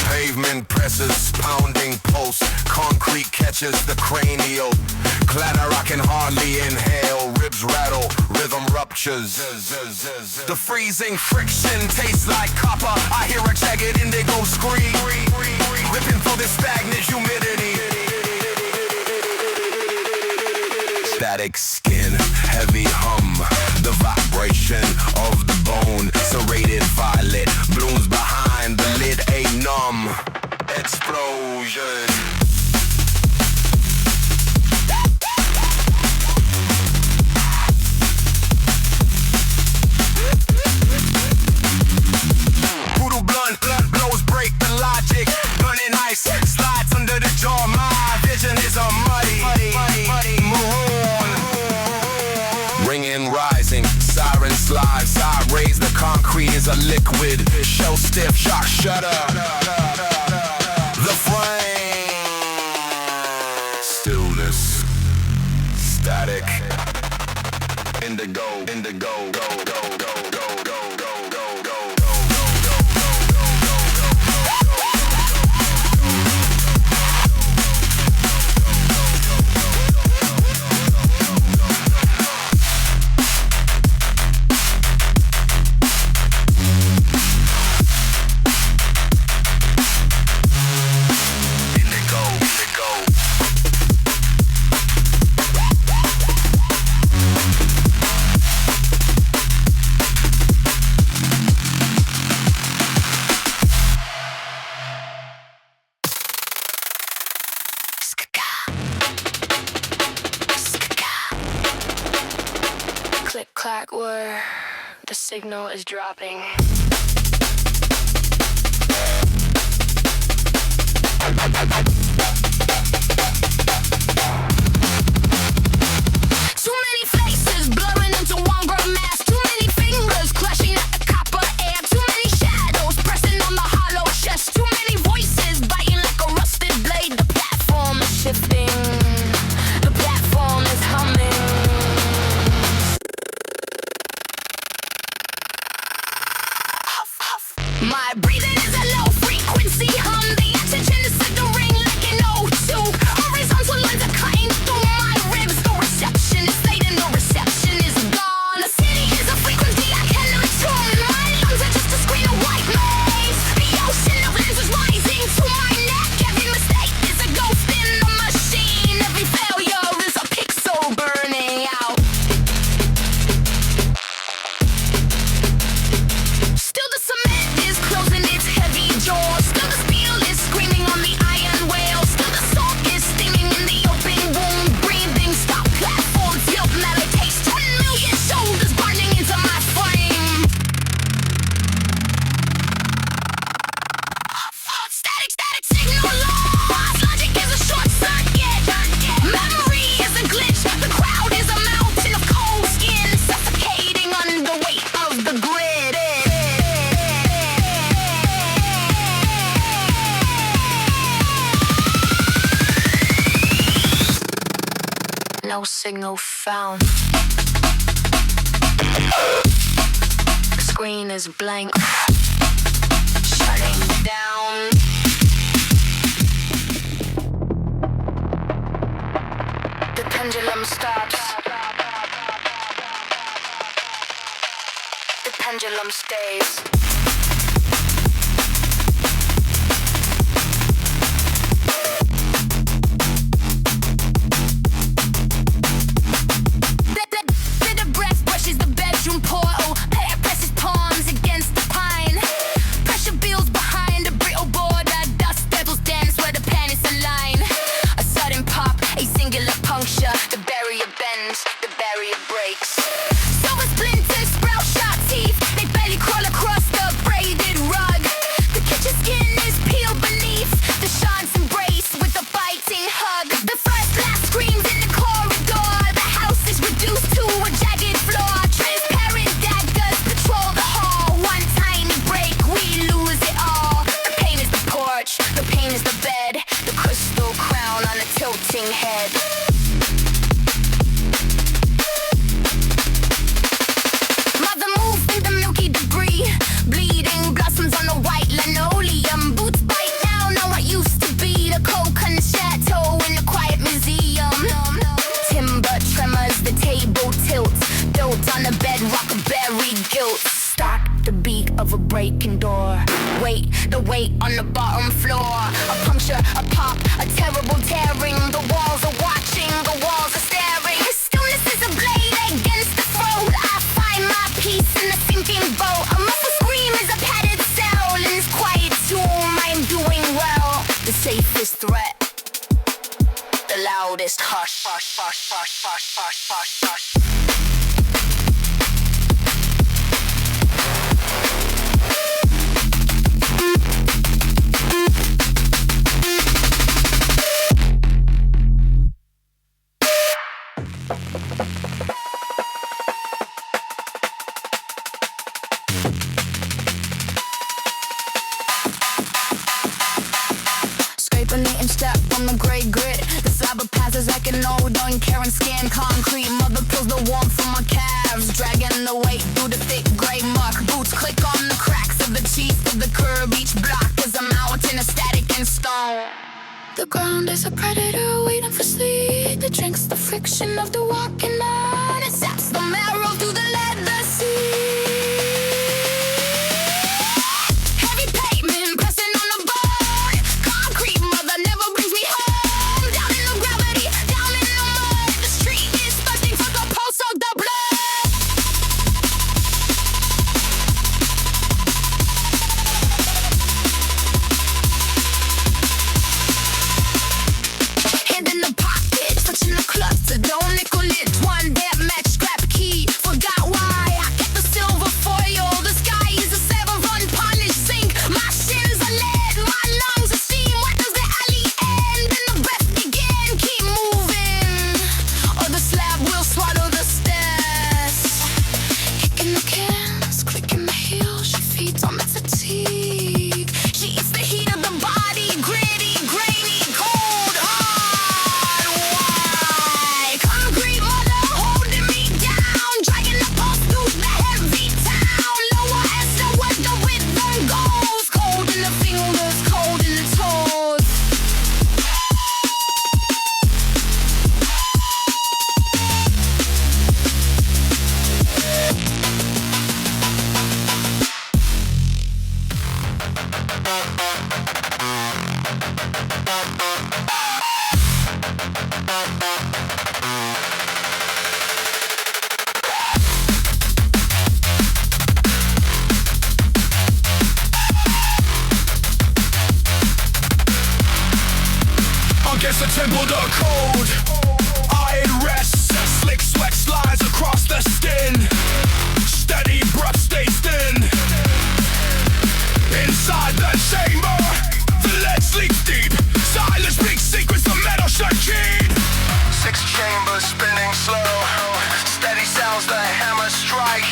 Pavement presses, pounding pulse, concrete catches the cranial. Clatter, I can hardly inhale, ribs rattle, rhythm ruptures. The freezing friction tastes like copper. I hear a jagged indigo scream, ripping through this stagnant humidity. Static skin, heavy hum, the vibration of the bone. Serrated violet blooms behind the lid, a numb explosion. Brutal blunt blows break the logic. Burning ice slides under the jaw. My vision is a muddy maroon. Ringing, rising, siren slide, side raise. The concrete is a liquid, shell stiff, shock shudder. The flame, stillness, static, indigo, indigo, go, go, go, go, go, go, go, go. Click-clack where the signal is dropping. Too many faces blurring into one broad mass. Too many fingers clutching at the copper air. Too many shadows pressing on the hollow chest. Too many voices biting like a rusted blade. The platform is shifting. The platform is humming. My breathing is a low frequency hum. The oxygen is simmering like an O2. Horizontal lines are cutting through my ribs. The reception is late and the reception is gone. The city is a frequency I cannot tune. My lungs are just a screen of white noise. The ocean of lenses rising to my neck. Every mistake is a ghost in the machine. Every failure is a pixel burning out. Still the cement is closing its heavy jaws. Still the steel is screaming on the iron wheel. Still the salt is steaming in the open wound. Breathing stop platforms, guilt meditates. 10 million shoulders burning into my flame. Static signal loss. Logic is a short circuit. Memory is a glitch. The crowd is a mountain of cold skin, suffocating under the weight of the grid. No signal found. The screen is blank. Shutting down. The pendulum stops. The pendulum stays. The breath brushes the bedroom portal. Hair presses palms against the pine. Pressure builds behind a brittle border. Dust devils dance where the planets align. A sudden pop, a singular puncture. The barrier bends, the barrier breaks. Silver splinters sprout sharp teeth. They barely crawl across the braided rug. The kitchen skin is peeled beneath. The shards embrace with a biting hug. The first last screams in the corridor. The house is reduced to a jagged floor. Transparent daggers patrol the hall. One tiny break, we lose it all. The pain is the porch, the pain is the bed. The crystal crown on a tilting head. the weight on the bottom floor. A puncture, a pop, a terrible tearing. The walls are watching, the walls are staring. His stillness is a blade against the throat. I find my peace in the sinking boat. A muffled scream is a padded cell. In this quiet tomb I am doing well. The safest threat, the loudest hush, hush, hush, hush, hush, hush, hush, hush. Scraping the inch step from the gray grit. The slab of passes like an old uncaring skin. Concrete mother pulls the warmth from my calves, dragging the weight through the thick gray muck. Boots click on the cracks of the teeth of the curb. Each block is a mountain of static and stone. The ground is a predator waiting for sleep. It drinks the friction of the walking man. It saps the marrow through the leather seat. Heavy pavement pressing on the bone. Concrete mother never brings me home. Down in the gravity, down in the mud. The street is thirsting for the pulse of the blood. Hand in the pocket, touching the cluster. Don't nickel it, one that match, scrap key. Forgot why I kept the silver foil. The sky is a seven unpunished sink. My shins are lead, my lungs are steam. Where does the alley end and the breath begin? Keep moving, or the slab will swallow the stairs. Kicking the cans, clicking the heels. She feeds on the fatigue. She eats the heat of the body, gritty, grainy, cold, hard. Why? Concrete mother holding me down, dragging the pulse through the heavy town. Lower as the way the rhythm goes. Cold in the fingers, cold in the toes. Against the temple, the code. Iron rests, slick sweat slides across the skin. Steady breath stays thin. Inside the chamber, the lead sleeps deep. Silence speaks secrets, the metal should keep. 6 chambers spinning slow. Steady sounds, the hammer strike.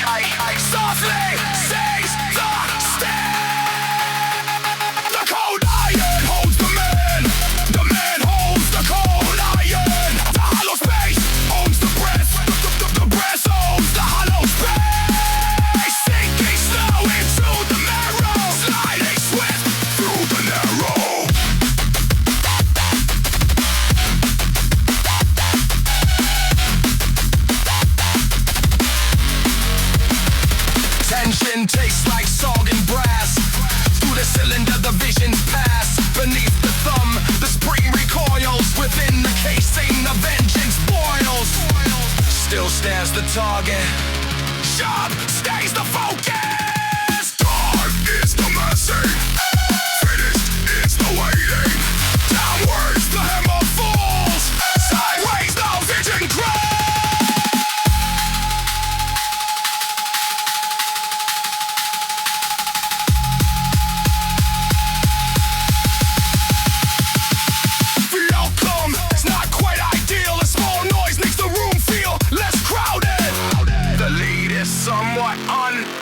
Softly sings the sting. The cold iron holds the man. The man holds the cold iron. The hollow space owns the breath. The breath owns the hollow space. Sinking slow into the marrow. Sliding swift through the narrow. Tension tastes like soggy brass. Through the cylinder the visions pass. Beneath the thumb the spring recoils. Within the casing the vengeance boils. Still stands the target. Sharp stays the focus. Dark is the mercy. Finished is the waiting. Downwards the hammer falls. Sideways the vision crawls. The outcome is not quite ideal. A small noise makes the room feel less crowded. The lead is somewhat unkind.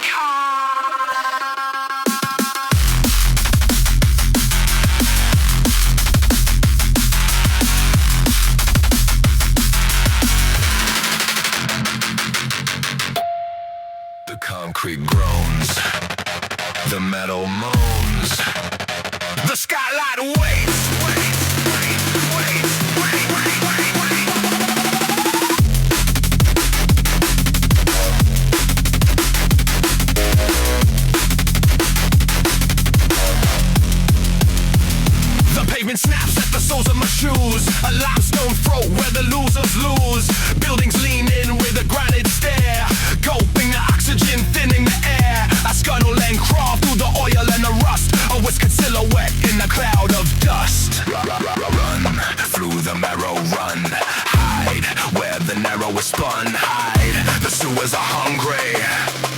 narrow is spun. Hide, the sewers are hungry.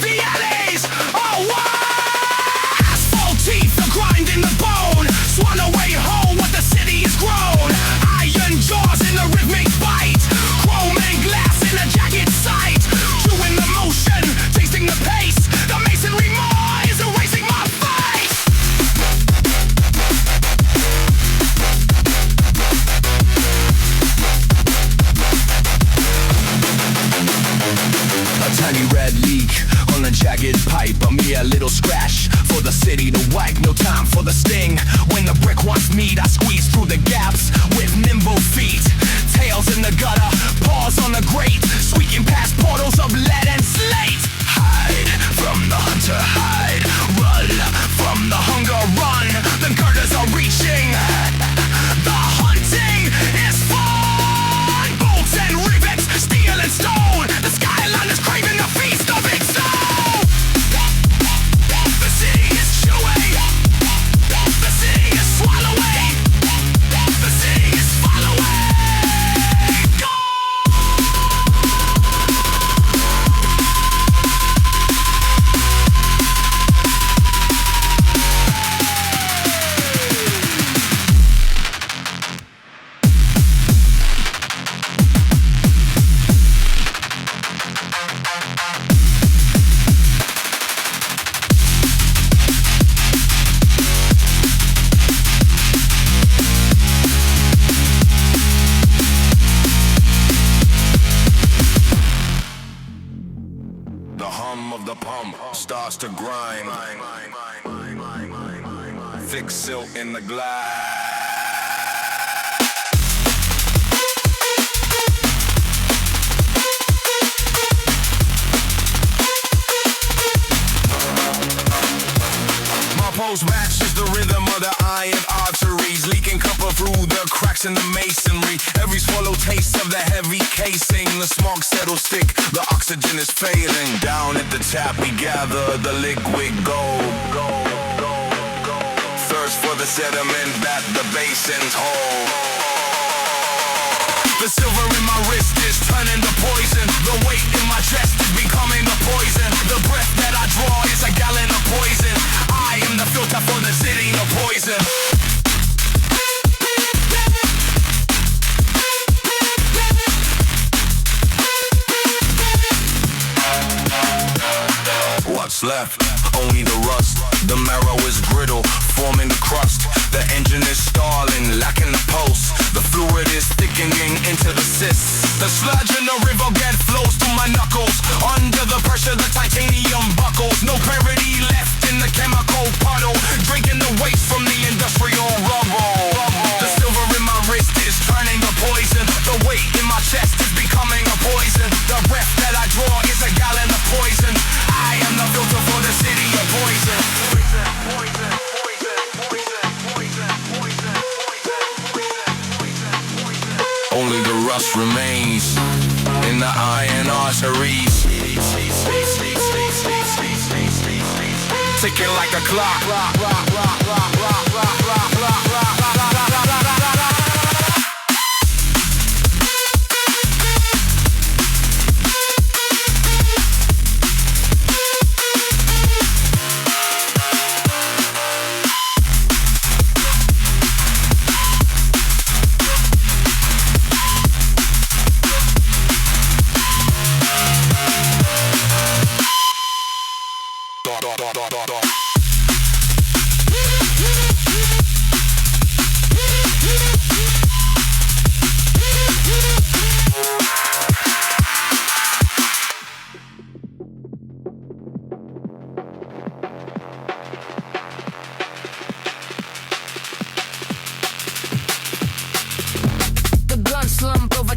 The alleys are wide. Asphalt teeth, the grind in the bone. Swan away whole what the city has grown. Iron jaws in the rhythmic bite. Chrome and glass in a jagged sight. Chewing the motion, tasting the pace. The masonry maw is erasing my face. A tiny red leak on a jagged pipe, a mere little scratch for the city to wipe. No time for the sting. When the brick wants meat, I squeeze through the gaps with nimble feet. Tails in the gutter, paws on the grate, squeaking past portals of lead and slate. Hide from the hunter, hide. Run from the hunger, run. The girders are reaching. The hunting is fun. Bolts and rivets, steel and stone. The skyline is craving the feast of its own. The city is chewing. The city is swallowing. The city is following. Go! The hum of the pump starts to grind. Thick silt in the glass. My pulse matches the rhythm of the iron arteries, leaking copper through the cracks in the masonry. Every swallow taste of the heavy casing. The smoke settles thick, the oxygen is failing. Down at the tap we gather the liquid gold. Thirst for the sediment that the basins hold. The silver in my wrist is turning to poison. The weight in my chest is becoming the poison. The breath that I draw is a gallon of poison. I am the filter for the city of poison. What's left? Only the rust. The marrow is brittle, forming the crust. The engine is stalling, lacking the pulse. The fluid is thickening into the cysts. The sludge in the river get flows through my knuckles. Under the pressure, the titanium buckles. No clarity left in the chemical puddle. Drinking the waste from the industrial rubble. The silver in my wrist is turning to poison. The weight in my chest is becoming a poison. The breath that I draw is a gallon of poison. I am the filter for the city of poison. Only the rust remains in the iron arteries, ticking like a clock.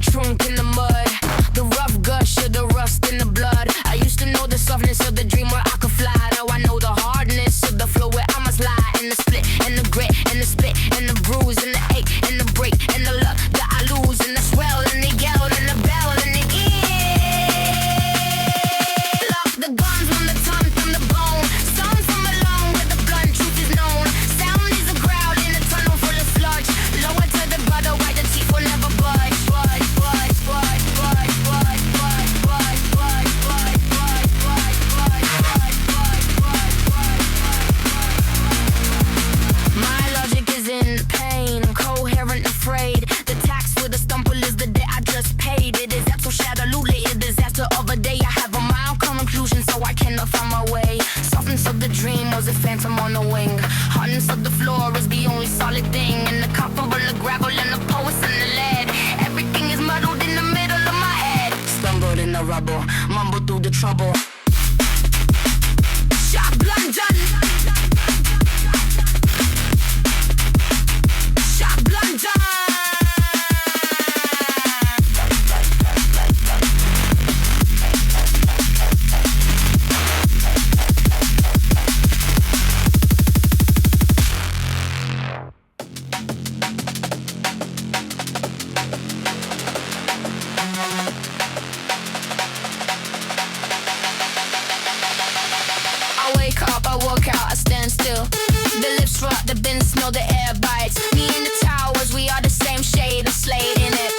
trunk in the mud. The rough gush of the rust in the blood. I used to know the softness of the dream where I could fly. Now I know the hardness of the flow where I must lie. And the split and the grit and the spit and the bruise and the ache and the break and the luck that I lose and the swell and the yell and the bell and the lock the gun from the tongue from the bone. Sound from along where the blunt truth is known. Sound is a growl in a tunnel full of sludge. Lower to the gutter why the teeth will never budge. rubble, mumble through the trouble. Shot London. Shot London. The bins smell the air bites. Me and the towers, we are the same shade of slate in it.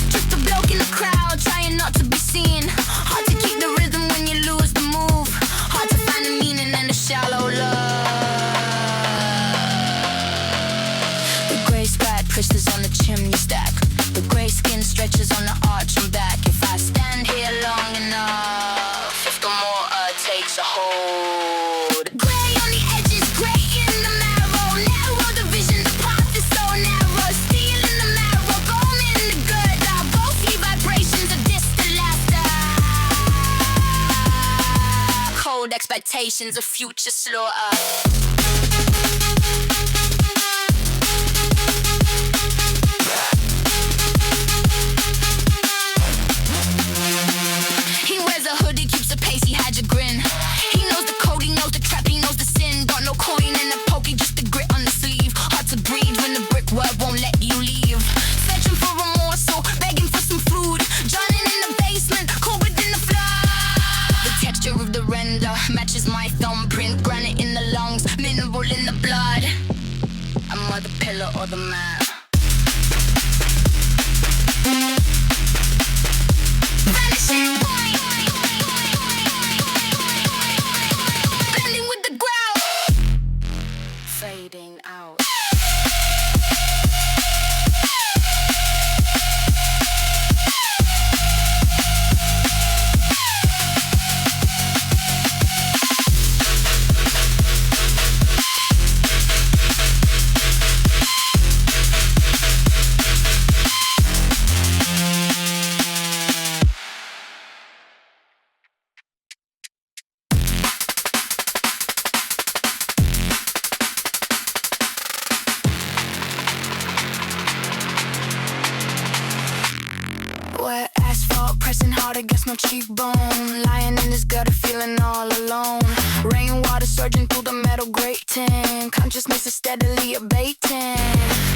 Just a bloke in the crowd, trying not to be seen. Hard to keep the rhythm when you lose the move. Hard to find the meaning in the shallow love. The grey spat pushes on the chimney stack. The grey skin stretches on the arch and back. If I stand here long enough, if the more takes a hold. Grey on the edges, grey in the marrow. Narrow the vision, the path is so narrow. Steel in the marrow, bone in the girdle. Both the vibrations of distant laughter. Cold expectations of future slaughter. He wears a hoodie, keeps a pace, he had your grin. He knows the code, he knows the trap, he knows the sin. Got no coin in the pokey, just a grit on the sleeve. Hard to breathe when the brickwork won't let you leave. Searching for a morsel, begging for some food. Drowning in the basement, cold within the flood. The texture of the render matches my thumbprint. Granite in the lungs, mineral in the blood. I'm on the pillar or the map. Vanishing point. Blending with the ground. Fading out. Wet asphalt, pressing hard against my cheekbone. Lying in this gutter, feeling all alone. Rainwater surging through the metal grating. Consciousness is steadily abating.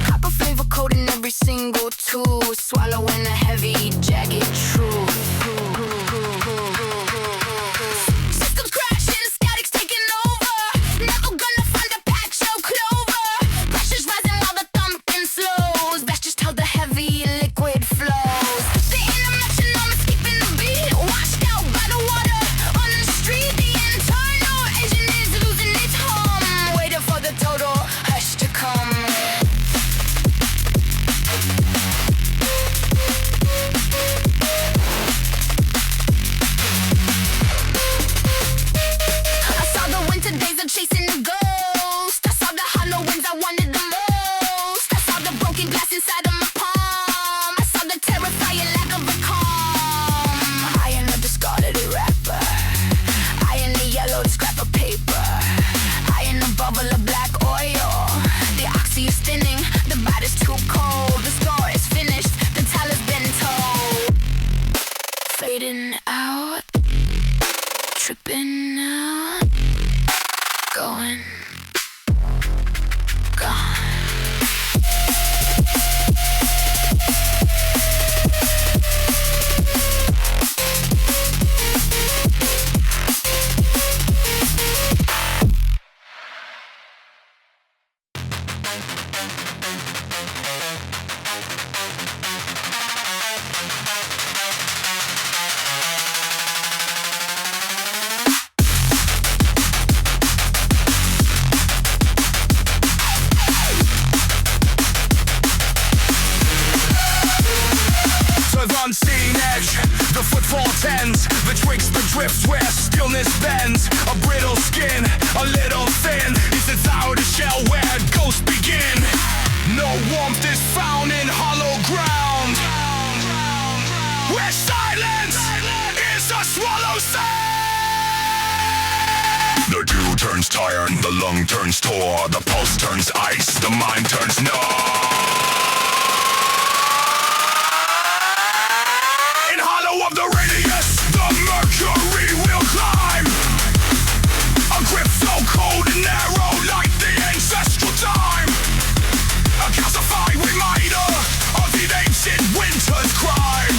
Copper flavor coating every single tooth. Swallowing a heavy, jagged truth. Systems crashing, statics taking over. Never gonna find a patch of clover. Pressure's rising while the thumping slows. That's just how the heavy liquid flows. The inner metronome is keeping the beat. Washed out by the water on the street. The internal engine is losing its hum. Waiting for the total hush to come. I saw the winter days of chasing the ghost. I saw the hollow winds I wanted the most. I saw the broken glass inside of my palm. I saw the terrifying lack of a calm. I am a discarded rapper. I am the yellow scrap of paper. I am a bubble of black oil. The oxy is thinning. The body's too cold. The story is finished. The tale has been told. Fading out. Tripping out. Going. Gone. To the unseen edge, the footfall tends betwixt the drifts where stillness bends. A brittle skin, a little thin. Is it thou the shell where ghosts begin? No warmth is found in hollow ground. We're silent. turns tired, the lung turns tore, the pulse turns ice, the mind turns numb. In hollow of the radius, the mercury will climb. A grip so cold and narrow like the ancestral time. A calcified reminder of the ancient winter's crime.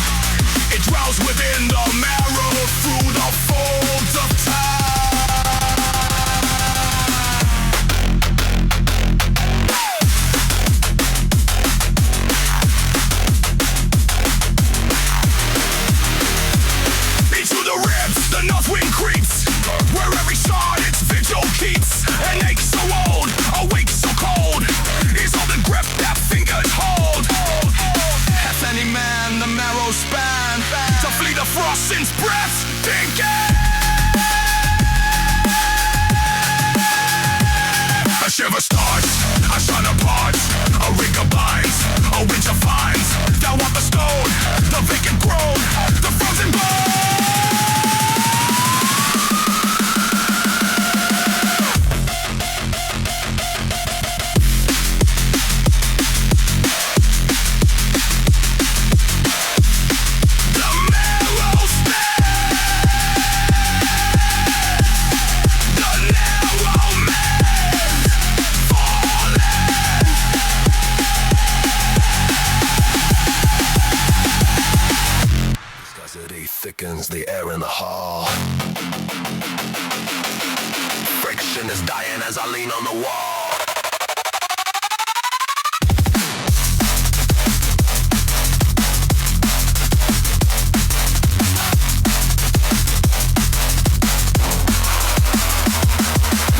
It dwells within the marrow through the folds of time. Into the ribs, the north wind creeps, where every shot its vigil keeps. An ache so old, a wake so cold, is all the grip that fingers hold. Hath any man the marrow span to flee the frost since breath thinking? A shiver starts, a shine apart, a rigor binds, a winter finds. Thou art the stone, the vacant grove, the frozen bone. Thickens the air in the hall. Friction is dying as I lean on the wall.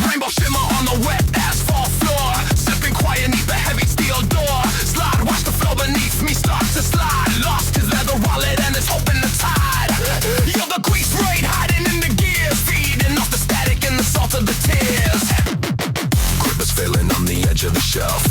Rainbow shimmer on the wet asphalt floor. Slipping quiet neath the heavy steel door. Slide, watch the floor beneath me start to slide. Lost his leather wallet and his hope in the tide. You're the grease raid hiding in the gears, feeding off the static and the salt of the tears. Grip is failing on the edge of the shelf.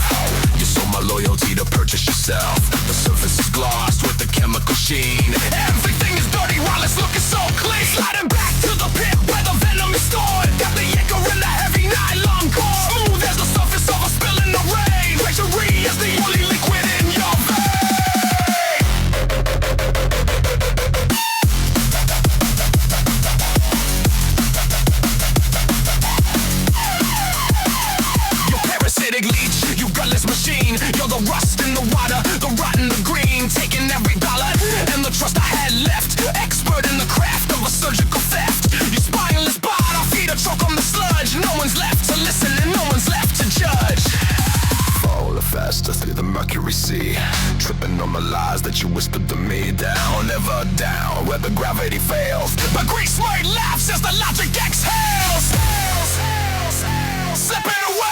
You sold my loyalty to purchase yourself. The surface is glossed with the chemical sheen. Everything is dirty while it's looking so clean. Sliding back to the pit where the venom is stored. Got the anchor in the heavy nylon cord. Smooth as the surface of a spill in the rain. Treasury is the only liquid in your vein. Leech, you gutless machine. You're the rust in the water, the rot in the green. Taking every dollar and the trust I had left. Expert in the craft of a surgical theft. You spineless bot, our feet are choke on the sludge. No one's left to listen and no one's left to judge. Follow the faster through the mercury sea. Tripping on the lies that you whispered to me. Down, ever down, where the gravity fails. But grease light laughs as the logic exhales. Slipping away.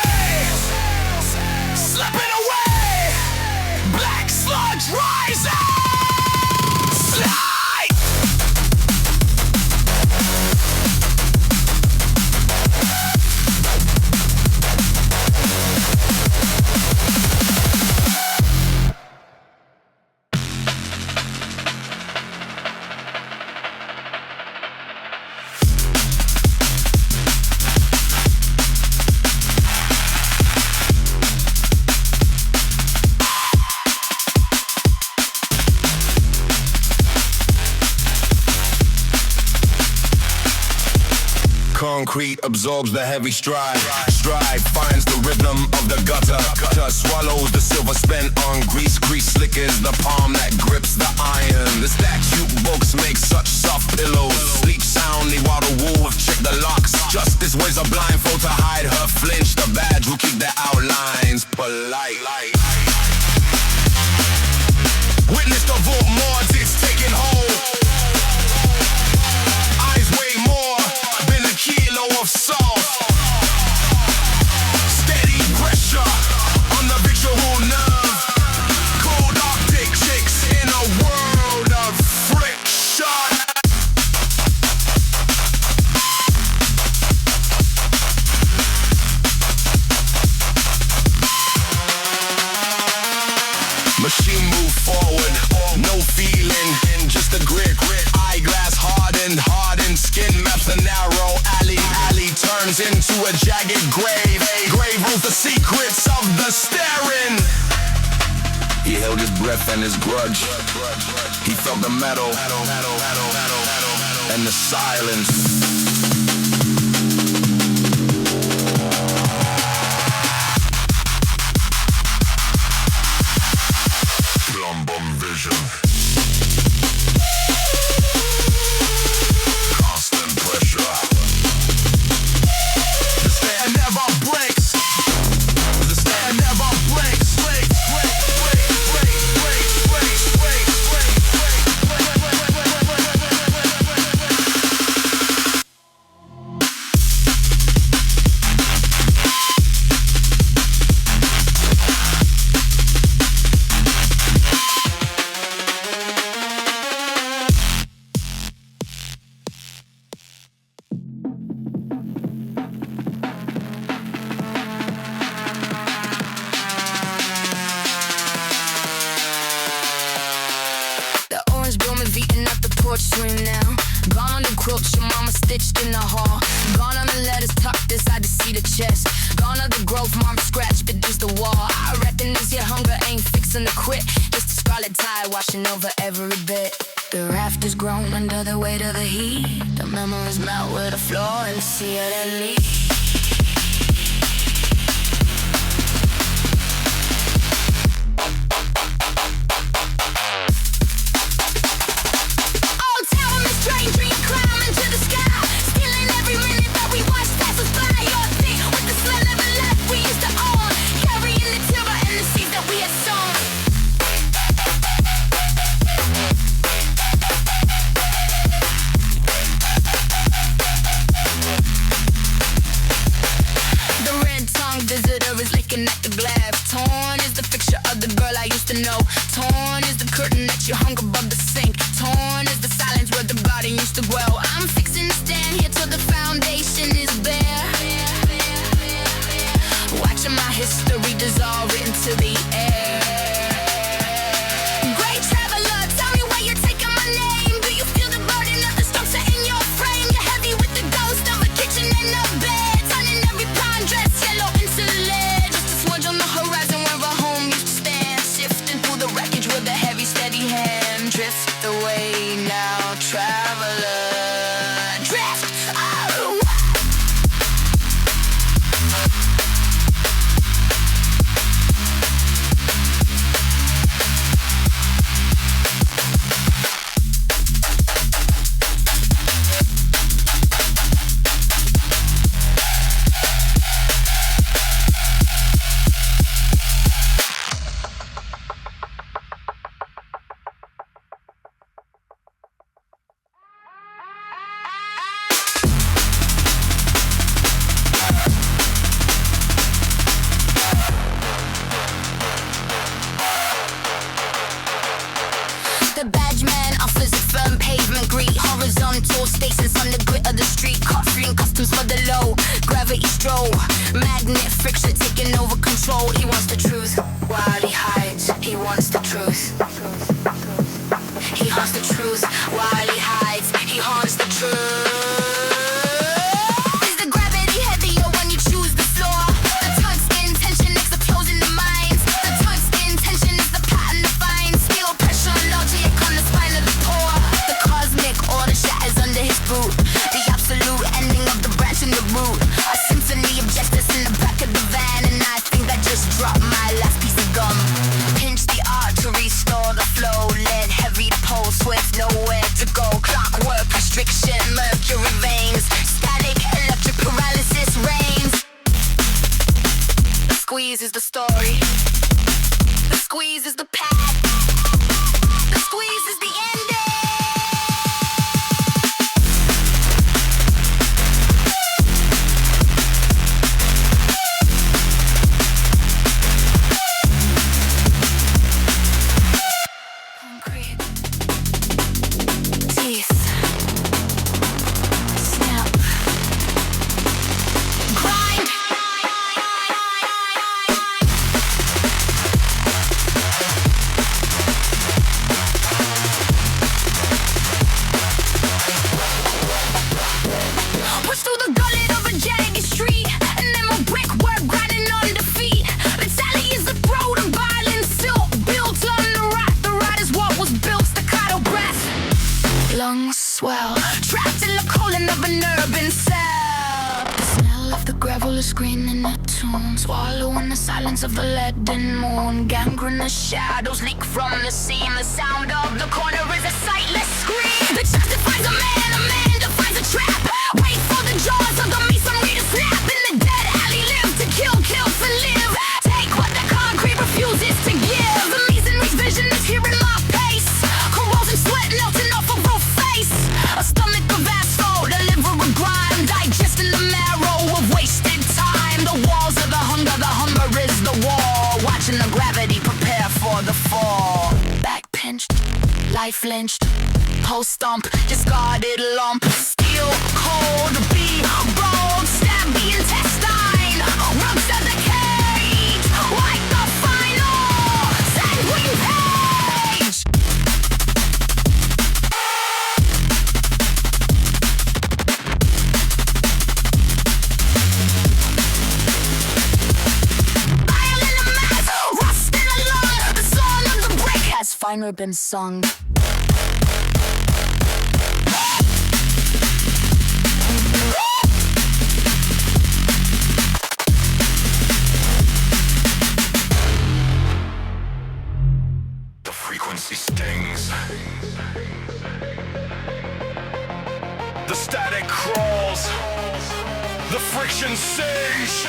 Slipping away, black sludge rising, slide. Concrete absorbs the heavy stride. Stride finds the rhythm of the gutter. Swallows the silver spent on grease. Grease slick as the palm that grips the iron. The statute books make such soft pillows. Sleep soundly while the wolves check the locks. Justice wears a blindfold to hide her flinch. The badge will keep the outlines polite. Witness the vault mods, it's taking hold. Eyes weigh more than a kilo of salt. Steady pressure on the visual nerve. Cold Arctic chicks in a world of friction. jagged grave. Grave rules the secrets of the staring. He held his breath and his grudge. He felt the metal and the silence. Vision. Constant pressure. The stare never blinks. The stare never blinks. Over every bit. The rafters groan under the weight of the heat. The memories melt with the floor and the sea of the leaf. Swift lungs swell, trapped in the colon of an urban cell. The smell of the gravel is green in a tune, swallow in the silence of the leaden moon. Gangrenous shadows leak from the seam. The sound of the corner is a sightless scream. The trap defines a man defines a trap. Wait for the jaws of the masonry to snap. In the dead alley live to kill for live. Take what the concrete refuses to give. The masonry's vision is here in my pace. Corrosion sweat melting off a raw face. A stomach of asphalt, a liver of grime, digesting the marrow of wasted time. The walls of the hunger is the wall. Watching the gravity prepare for the fall. Back pinched, life lynched, pulse stomp, discarded lump. Steel cold, be bold, stab the intestine. Rupture the cage, like the final sanguine page. Bile in a mass, rust in a lung. The song of the break has finally been sung. Stings. The static crawls. The friction sings.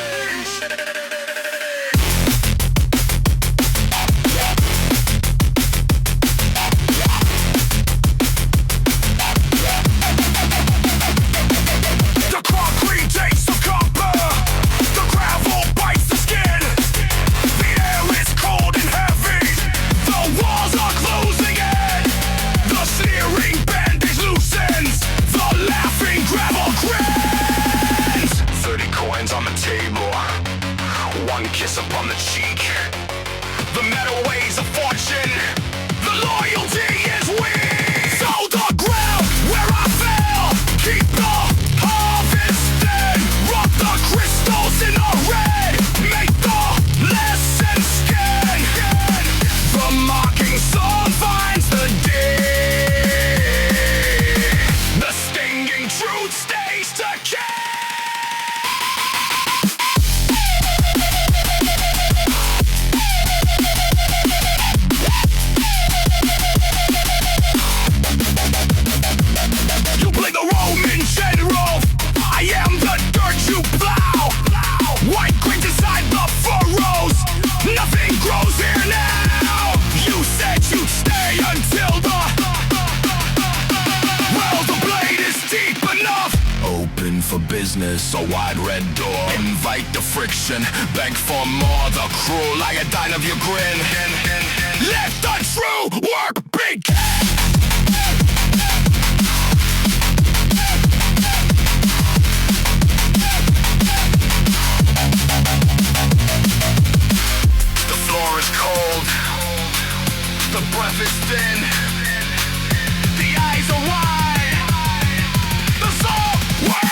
The concrete takes the copper. The gravel bites the skin. The air is cold and heavy. The walls are closing in. The sneering bandage loosens. The laughing gravel grins. 30 coins on the table. One kiss upon the cheek. The metal weighs a fortune. The loyalty is weak. So the ground where I fell. Keep the harvesting. Rub the crystals in a red. Make the lesson skin. The mocking sun finds the day. The stinging truth stays to kill. You play the Roman general. I am the dirt you plow. White grains inside the furrows. Nothing grows here now. You said you'd stay until the blade is deep enough. Open for business, a wide red door. Invite the friction, beg for more. The cruel iodine of your grin. Let the true work begin. The floor is cold. The breath is thin. The eyes are wide. The soul works.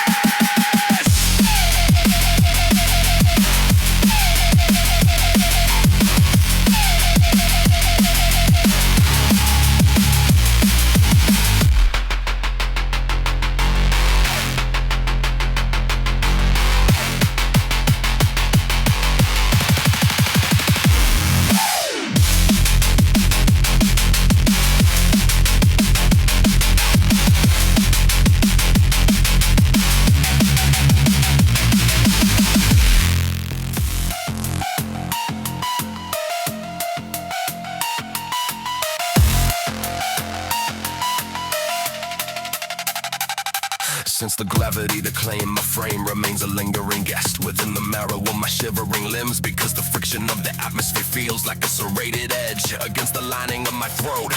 Since the gravity to claim my frame remains a lingering guest within the marrow of my shivering limbs, because the friction of the atmosphere feels like a serrated edge against the lining of my throat.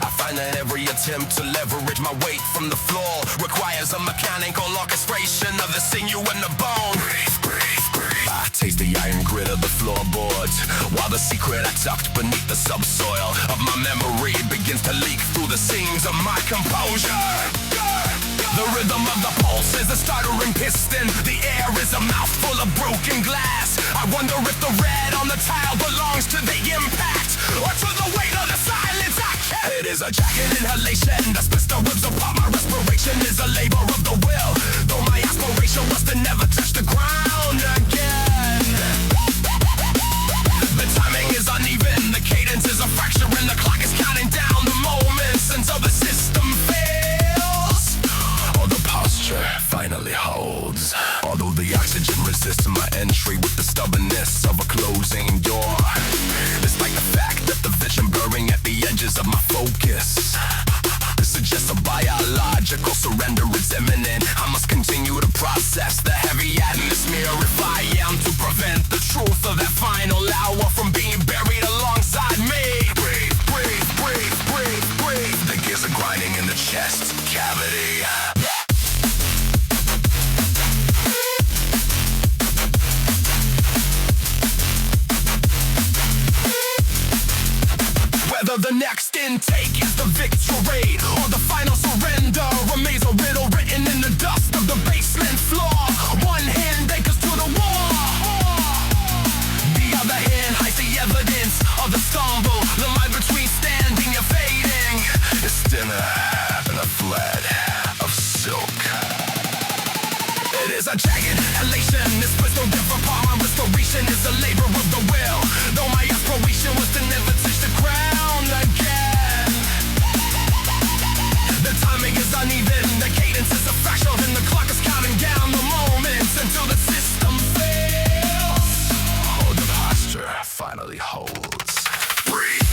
I find that every attempt to leverage my weight from the floor requires a mechanical orchestration of the sinew and the bone. I taste the iron grit of the floorboards, while the secret I tucked beneath the subsoil of my memory begins to leak through the seams of my composure. The rhythm of the pulse is a stuttering piston. The air is a mouthful of broken glass. I wonder if the red on the tile belongs to the impact or to the weight of the silence I can't It is a jagged inhalation that splits the ribs apart. My respiration is a labor of the will, though my aspiration was to never touch the ground again. The timing is uneven, the cadence is a fracture, and the clock is counting down the moments until the system fails, or the posture finally holds. Although the oxygen resists my entry with the stubbornness of a closing door, it's like the fact that the vision blurring at the edges of my focus suggests a biological surrender is imminent. I must continue to process the heavy atmosphere if I am to prevent the truth of that final hour from being buried alongside me. Breathe, breathe, breathe, breathe, breathe. The gears are grinding in the chest cavity. Whether the next intake is the victory or the final surrender remains a riddle written in the dust of the basement floor. One hand anchors to the wall, the other hand hides the evidence of the stumble. The line between standing and fading is thinner than a thread of silk. It is a jagged elation, it splits no different part. My restoration is a labor of the will, though my aspiration was to never touch the ground again. The timing is uneven, the cadence is a fracture, and the clock is counting down the moments until the system fails, or the posture finally holds. Breathe.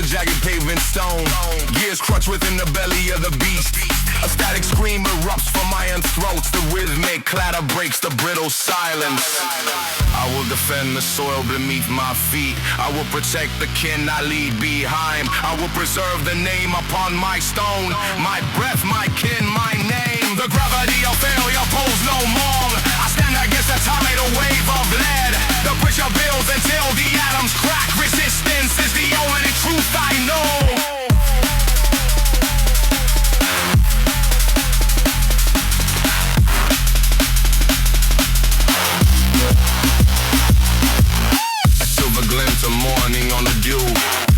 Jagged pavement stone, gears crunch within the belly of the beast. A static scream erupts from iron throats. The rhythmic clatter breaks the brittle silence. I will defend the soil beneath my feet. I will protect the kin I leave behind. I will preserve the name upon my stone. My breath, my kin, my name. The gravity of failure pulls no more. I stand against a tidal wave of lead. The pressure builds until the atoms crack. Resistance is the only truth I know. Glint of morning on the dew,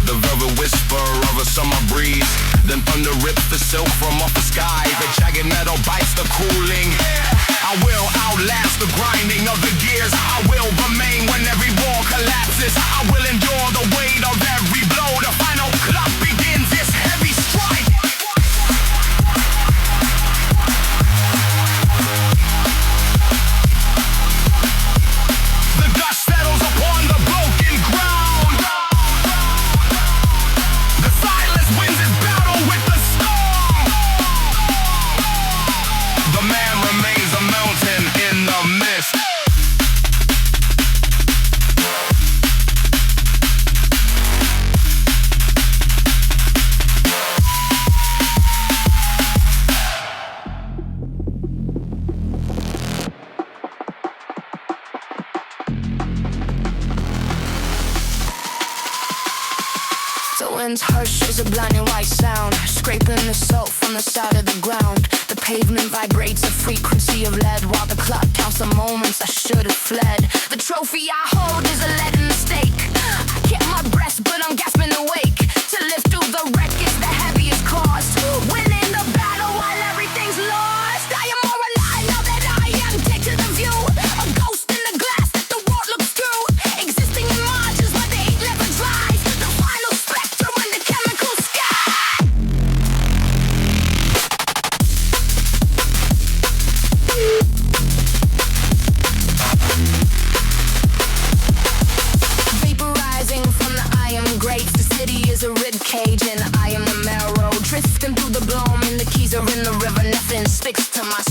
the velvet whisper of a summer breeze. Then thunder rips the silk from off the sky. The jagged metal bites the cooling air. I will outlast the grinding of the gears. I will remain when every wall collapses. I will endure the weight of every blow. The final clock begins its heavy strike. The dust settles upon the broken ground. The silence wins its battle with the storm. The man remains a mountain in the mist. Wind's harsh as a blinding white sound, scraping the salt from the side of the ground. The pavement vibrates a frequency of lead, while the clock counts the moments I should have fled. The trophy I hold is a leaden stake. I get my breath, but I'm gasping awake. To lift through the wreck is the heaviest cost. Winning the battle while everything's lost. I am more alive now that I am dead to the view. A ghost in the glass that the world looks through. Existing in margins where the heat never dries. The final spectrum in the chemical sky. next to my